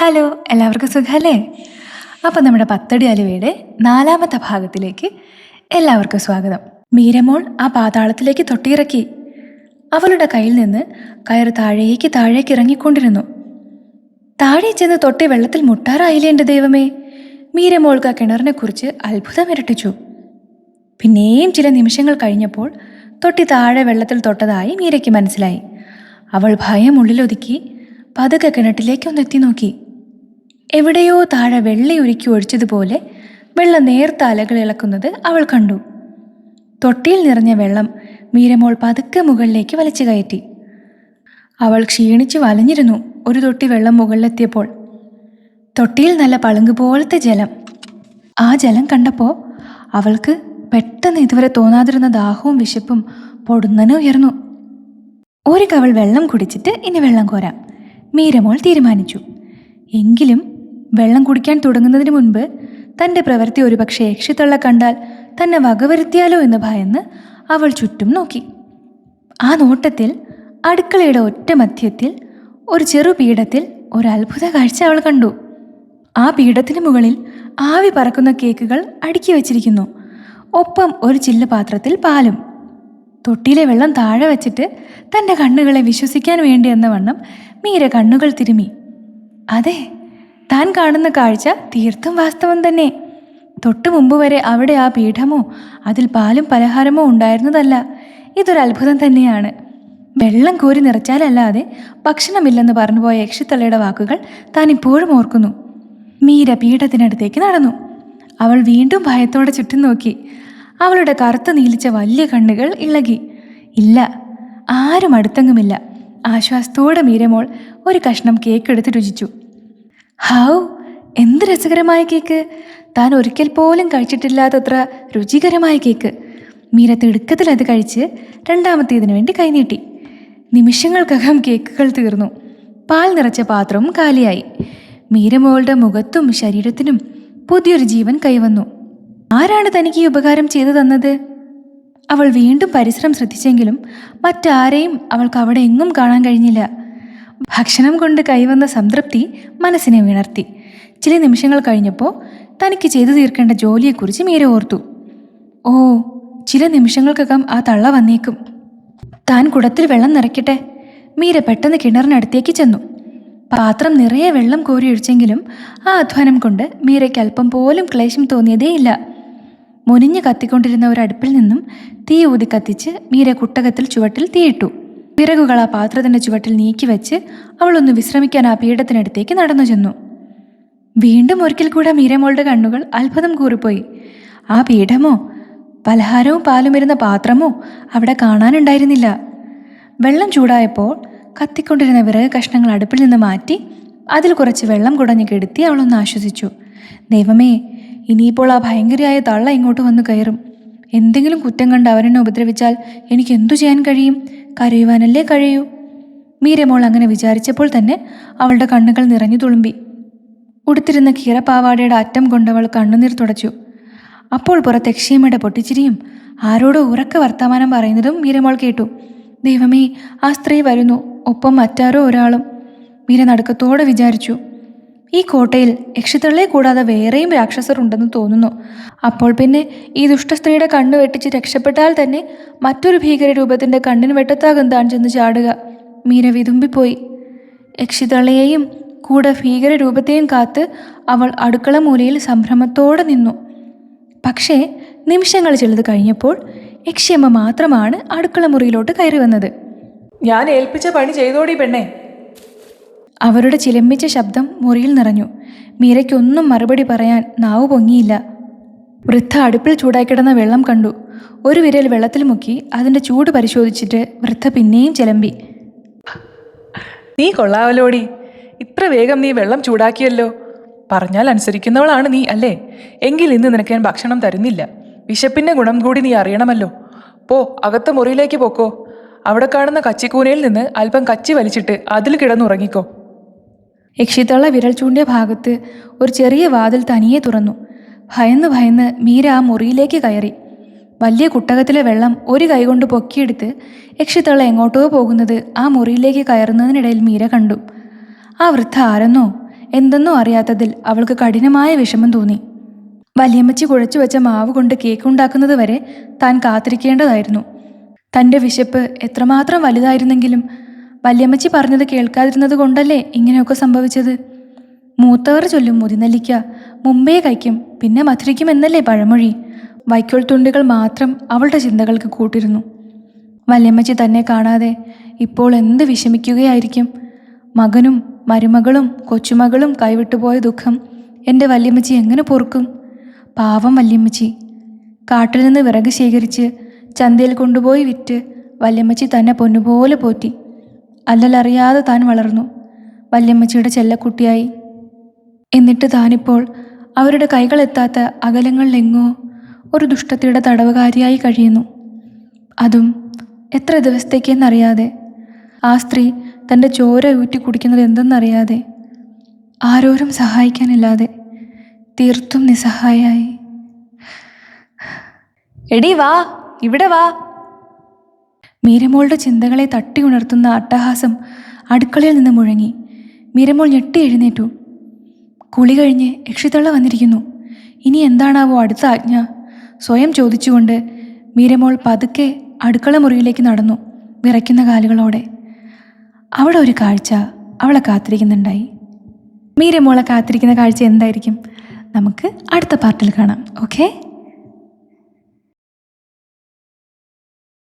Hello, എല്ലാവർക്കും സുഖമല്ലേ? അപ്പം നമ്മുടെ പത്തടി അലുവയുടെ 4ാമത്തെ ഭാഗത്തിലേക്ക് എല്ലാവർക്കും സ്വാഗതം. മീരമോൾ ആ പാതാളത്തിലേക്ക് തൊട്ടിയിറക്കി. അവളുടെ കയ്യിൽ നിന്ന് കയർ താഴേക്ക് ഇറങ്ങിക്കൊണ്ടിരുന്നു. താഴെ ചെന്ന് തൊട്ടി വെള്ളത്തിൽ മുട്ടാറായില്ലേ എൻ്റെ ദൈവമേ! മീരമോൾക്ക് ആ കിണറിനെക്കുറിച്ച് അത്ഭുതം ഇരട്ടിച്ചു. പിന്നെയും ചില നിമിഷങ്ങൾ കഴിഞ്ഞപ്പോൾ തൊട്ടി താഴെ വെള്ളത്തിൽ തൊട്ടതായി മീരയ്ക്ക് മനസ്സിലായി. അവൾ ഭയം ഉള്ളിലൊതുക്കി പതുക്കെ കിണറ്റിലേക്കൊന്നെത്തി നോക്കി. എവിടെയോ താഴെ വെള്ളി ഉരുക്കി ഒഴിച്ചതുപോലെ വെള്ളം നേർത്ത അലകൾ ഇളക്കുന്നത് അവൾ കണ്ടു. തൊട്ടിയിൽ നിറഞ്ഞ വെള്ളം മീരമോൾ പതുക്കെ മുകളിലേക്ക് വലിച്ചു കയറ്റി. അവൾ ക്ഷീണിച്ച് വലഞ്ഞിരുന്നു. ഒരു തൊട്ടി വെള്ളം മുകളിലെത്തിയപ്പോൾ തൊട്ടിയിൽ നല്ല പളുങ്ക് പോലത്തെ ജലം. ആ ജലം കണ്ടപ്പോൾ അവൾക്ക് പെട്ടെന്ന് ഇതുവരെ തോന്നാതിരുന്ന ദാഹവും വിശപ്പും പൊടുന്നനെ ഉയർന്നു. ഒരു കവൾ വെള്ളം കുടിച്ചിട്ട് ഇനി വെള്ളം കോരാം, മീരമോൾ തീരുമാനിച്ചു. എങ്കിലും വെള്ളം കുടിക്കാൻ തുടങ്ങുന്നതിന് മുൻപ് തൻ്റെ പ്രവൃത്തി ഒരുപക്ഷെ യക്ഷിത്തള്ള കണ്ടാൽ തന്നെ വകവരുത്തിയാലോ എന്ന് ഭയന്ന് അവൾ ചുറ്റും നോക്കി. ആ നോട്ടത്തിൽ അടുക്കളയുടെ ഒറ്റ മധ്യത്തിൽ ഒരു ചെറു പീഠത്തിൽ ഒരു അത്ഭുത കാഴ്ച അവൾ കണ്ടു. ആ പീഠത്തിന് മുകളിൽ ആവി പറക്കുന്ന കേക്കുകൾ അടുക്കി വച്ചിരിക്കുന്നു. ഒപ്പം ഒരു ചില്ല് പാത്രത്തിൽ പാലും. തൊട്ടിയിലെ വെള്ളം താഴെ വച്ചിട്ട് തൻ്റെ കണ്ണുകളെ വിശ്വസിക്കാൻ വേണ്ടി എന്ന വണ്ണം മീര കണ്ണുകൾ തിരുമ്മി. അതെ, താൻ കാണുന്ന കാഴ്ച തീർത്തും വാസ്തവം തന്നെ. തൊട്ടു മുമ്പ് വരെ അവിടെ ആ പീഠമോ അതിൽ പാലും പലഹാരമോ ഉണ്ടായിരുന്നതല്ല. ഇതൊരു അത്ഭുതം തന്നെയാണ്. വെള്ളം കോരി നിറച്ചാലല്ലാതെ ഭക്ഷണമില്ലെന്ന് പറഞ്ഞുപോയ യക്ഷിത്തള്ളയുടെ വാക്കുകൾ താൻ ഇപ്പോഴും ഓർക്കുന്നു. മീര പീഠത്തിനടുത്തേക്ക് നടന്നു. അവൾ വീണ്ടും ഭയത്തോടെ ചുറ്റും നോക്കി. അവളുടെ കറുത്ത നീലിച്ച വലിയ കണ്ണുകൾ ഇളകി. ഇല്ല, ആരും അടുത്തെങ്ങുമില്ല. ആശ്വാസത്തോടെ മീരമോൾ ഒരു കഷ്ണം കേക്ക് എടുത്ത് രുചിച്ചു. ഹൗ, എന്ത് രസകരമായ കേക്ക്! താൻ ഒരിക്കൽ പോലും കഴിച്ചിട്ടില്ലാത്തത്ര രുചികരമായ കേക്ക്. മീര തിടുക്കത്തിൽ അത് കഴിച്ച് രണ്ടാമത്തേതിനു വേണ്ടി കൈനീട്ടി. നിമിഷങ്ങൾക്കകം കേക്കുകൾ തീർന്നു. പാൽ നിറച്ച പാത്രവും കാലിയായി. മീരമോളുടെ മുഖത്തും ശരീരത്തിനും പുതിയൊരു ജീവൻ കൈവന്നു. ആരാണ് തനിക്ക് ഈ ഉപകാരം ചെയ്തു തന്നത്? അവൾ വീണ്ടും പരിസരം ശ്രദ്ധിച്ചെങ്കിലും മറ്റാരെയും അവൾക്ക് അവിടെ എങ്ങും കാണാൻ കഴിഞ്ഞില്ല. ഭക്ഷണം കൊണ്ട് കൈവന്ന സംതൃപ്തി മനസ്സിനെ വിണർത്തി. ചില നിമിഷങ്ങൾ കഴിഞ്ഞപ്പോൾ തനിക്ക് ചെയ്തു തീർക്കേണ്ട ജോലിയെക്കുറിച്ച് മീര ഓർത്തു. ഓ, ചില നിമിഷങ്ങൾക്കകം ആ തള്ള വന്നേക്കും. താൻ കുടത്തിൽ വെള്ളം നിറയ്ക്കട്ടെ. മീര പെട്ടെന്ന് കിണറിനടുത്തേക്ക് ചെന്നു. പാത്രം നിറയെ വെള്ളം കോരിയൊഴിച്ചെങ്കിലും ആ അധ്വാനം കൊണ്ട് മീരയ്ക്ക് അല്പം പോലും ക്ലേശം തോന്നിയതേയില്ല. മുനിഞ്ഞു കത്തിക്കൊണ്ടിരുന്ന ഒരു അടുപ്പിൽ നിന്നും തീ ഊതി കത്തിച്ച് മീര കുട്ടകത്തിൽ ചുവട്ടിൽ തീയിട്ടു. വിറകുകൾ ആ പാത്രത്തിൻ്റെ ചുവട്ടിൽ നീക്കി വെച്ച് അവളൊന്ന് വിശ്രമിക്കാൻ ആ പീഠത്തിനടുത്തേക്ക് നടന്നു ചെന്നു. വീണ്ടും ഒരിക്കൽ കൂടെ മീരമോളുടെ കണ്ണുകൾ അത്ഭുതം കൂറിപ്പോയി. ആ പീഠമോ പലഹാരവും പാലും ഇരുന്ന പാത്രമോ അവിടെ കാണാനുണ്ടായിരുന്നില്ല. വെള്ളം ചൂടായപ്പോൾ കത്തിക്കൊണ്ടിരുന്ന വിറക് കഷ്ണങ്ങൾ അടുപ്പിൽ നിന്ന് മാറ്റി അതിൽ കുറച്ച് വെള്ളം കുടഞ്ഞു കെടുത്തി അവളൊന്ന് ആശ്വസിച്ചു. ദൈവമേ, ഇനിയിപ്പോൾ ആ ഭയങ്കരയായ തള്ള ഇങ്ങോട്ട് വന്ന് കയറും. എന്തെങ്കിലും കുറ്റം കണ്ട് അവരെന്നെ ഉപദ്രവിച്ചാൽ എനിക്ക് എന്തു ചെയ്യാൻ കഴിയും? കരയുവാനല്ലേ കഴിയൂ? മീരമോൾ അങ്ങനെ വിചാരിച്ചപ്പോൾ തന്നെ അവളുടെ കണ്ണുകൾ നിറഞ്ഞു തുളുമ്പി. ഉടുത്തിരുന്ന കീറപ്പാവാടയുടെ അറ്റം കൊണ്ടവൾ കണ്ണുനീർ തുടച്ചു. അപ്പോൾ പുറത്ത് യക്ഷിയമ്മയുടെ പൊട്ടിച്ചിരിയും ആരോടോ ഉറക്ക വർത്തമാനം പറയുന്നതും മീരമോൾ കേട്ടു. ദൈവമേ, ആ സ്ത്രീ വരുന്നു, ഒപ്പം മറ്റാരോ ഒരാളും. മീര നടുക്കത്തോടെ വിചാരിച്ചു, ഈ കോട്ടയിൽ യക്ഷിത്തള്ളയെ കൂടാതെ വേറെയും രാക്ഷസർ ഉണ്ടെന്ന് തോന്നുന്നു. അപ്പോൾ പിന്നെ ഈ ദുഷ്ടസ്ത്രീയുടെ കണ്ണ് വെട്ടിച്ച് രക്ഷപ്പെട്ടാൽ തന്നെ മറ്റൊരു ഭീകരരൂപത്തിൻ്റെ കണ്ണിന് വെട്ടത്താകും താൻ ചെന്ന് ചാടുക. മീര വിതുമ്പിപ്പോയി. യക്ഷിത്തള്ളയെയും കൂടെ ഭീകരരൂപത്തെയും കാത്ത് അവൾ അടുക്കള മൂലയിൽ സംഭ്രമത്തോടെ നിന്നു. പക്ഷേ നിമിഷങ്ങൾ ചിലത് കഴിഞ്ഞപ്പോൾ യക്ഷിയമ്മ മാത്രമാണ് അടുക്കള മുറിയിലോട്ട് കയറി വന്നത്. ഞാൻ ഏൽപ്പിച്ച പണി ചെയ്തോടി പെണ്ണേ. അവരുടെ ചിലമ്പിച്ച ശബ്ദം മുറിയിൽ നിറഞ്ഞു. മീരയ്ക്കൊന്നും മറുപടി പറയാൻ നാവ് പൊങ്ങിയില്ല. വൃദ്ധ അടുപ്പിൽ ചൂടായി കിടന്ന വെള്ളം കണ്ടു. ഒരു വിരൽ വെള്ളത്തിൽ മുക്കി അതിൻ്റെ ചൂട് പരിശോധിച്ചിട്ട് വൃദ്ധ പിന്നെയും ചിലമ്പി. നീ കൊള്ളാവലോടി, ഇത്ര വേഗം നീ വെള്ളം ചൂടാക്കിയല്ലോ. പറഞ്ഞാൽ അനുസരിക്കുന്നവളാണ് നീ അല്ലേ? എങ്കിൽ ഇന്ന് നിനക്ക് ഞാൻ ഭക്ഷണം തരുന്നില്ല. വിശപ്പിൻ്റെ ഗുണം കൂടി നീ അറിയണമല്ലോ. പോ, അകത്ത മുറിയിലേക്ക് പോക്കോ. അവിടെ കാണുന്ന കച്ചിക്കൂനയിൽ നിന്ന് അല്പം കച്ചി വലിച്ചിട്ട് അതിൽ കിടന്നുറങ്ങിക്കോ. യക്ഷിത്തള്ള വിരൽ ചൂണ്ടിയ ഭാഗത്ത് ഒരു ചെറിയ വാതിൽ തനിയെ തുറന്നു. ഭയന്ന് മീര ആ മുറിയിലേക്ക് കയറി. വലിയ കുട്ടകത്തിലെ വെള്ളം ഒരു കൈകൊണ്ട് പൊക്കിയെടുത്ത് യക്ഷിത്തള്ള എങ്ങോട്ടോ പോകുന്നത് ആ മുറിയിലേക്ക് കയറുന്നതിനിടയിൽ മീര കണ്ടു. ആ വൃദ്ധ ആരെന്നോ എന്തെന്നോ അറിയാത്തതിൽ അവൾക്ക് കഠിനമായ വിഷമം തോന്നി. വല്യമ്മച്ചി കുഴച്ചു വെച്ച മാവ് കൊണ്ട് കേക്ക് ഉണ്ടാക്കുന്നത് വരെ താൻ കാത്തിരിക്കേണ്ടതായിരുന്നു. തൻ്റെ വിശപ്പ് എത്രമാത്രം വലുതായിരുന്നെങ്കിലും വല്യമ്മച്ചി പറഞ്ഞത് കേൾക്കാതിരുന്നത് കൊണ്ടല്ലേ ഇങ്ങനെയൊക്കെ സംഭവിച്ചത്. മൂത്തവർ ചൊല്ലും മുതിനെല്ലിക്ക മുമ്പേ കഴിക്കും പിന്നെ മധുരിക്കും എന്നല്ലേ പഴമൊഴി. വൈക്കോൽ തുണ്ടികൾ മാത്രം അവളുടെ ചിന്തകൾക്ക് കൂട്ടിരുന്നു. വല്യമ്മച്ചി തന്നെ കാണാതെ ഇപ്പോൾ എന്ത് വിഷമിക്കുകയായിരിക്കും. മകനും മരുമകളും കൊച്ചുമകളും കൈവിട്ടുപോയ ദുഃഖം എൻ്റെ വല്യമ്മച്ചി എങ്ങനെ പൊറുക്കും? പാവം വല്യമ്മച്ചി. കാട്ടിൽ നിന്ന് വിറക് ശേഖരിച്ച് ചന്തയിൽ കൊണ്ടുപോയി വിറ്റ് വല്യമ്മച്ചി തന്നെ പൊന്നുപോലെ പോറ്റി. അല്ലലറിയാതെ താൻ വളർന്നു വല്യമ്മച്ചിയുടെ ചെല്ലക്കുട്ടിയായി. എന്നിട്ട് താനിപ്പോൾ അവരുടെ കൈകളെത്താത്ത അകലങ്ങളിലെങ്ങോ ഒരു ദുഷ്ടതയുടെ തടവുകാരിയായി കഴിയുന്നു. അതും എത്ര ദിവസത്തേക്കെന്നറിയാതെ. ആ സ്ത്രീ തൻ്റെ ചോര ഊറ്റി കുടിക്കുന്നത് എന്തെന്നറിയാതെ. ആരോരും സഹായിക്കാനില്ലാതെ തീർത്തും നിസ്സഹായായി. എടീ വാ, ഇവിടെ വാ. മീരമോളുടെ ചിന്തകളെ തട്ടി ഉണർത്തുന്ന അട്ടഹാസം അടുക്കളയിൽ നിന്ന് മുഴങ്ങി. മീരമോൾ ഞെട്ടി എഴുന്നേറ്റു. കുളി കഴിഞ്ഞ് യക്ഷിത്തള്ള വന്നിരിക്കുന്നു. ഇനി എന്താണാവോ അടുത്ത ആജ്ഞ? സ്വയം ചോദിച്ചുകൊണ്ട് മീരമോൾ പതുക്കെ അടുക്കള മുറിയിലേക്ക് നടന്നു, വിറയ്ക്കുന്ന കാലുകളോടെ. അവിടെ ഒരു കാഴ്ച അവളെ കാത്തിരിക്കുന്നുണ്ടായി. മീരമോളെ കാത്തിരിക്കുന്ന കാഴ്ച എന്തായിരിക്കും? നമുക്ക് അടുത്ത പാർട്ടിൽ കാണാം. ഓക്കേ.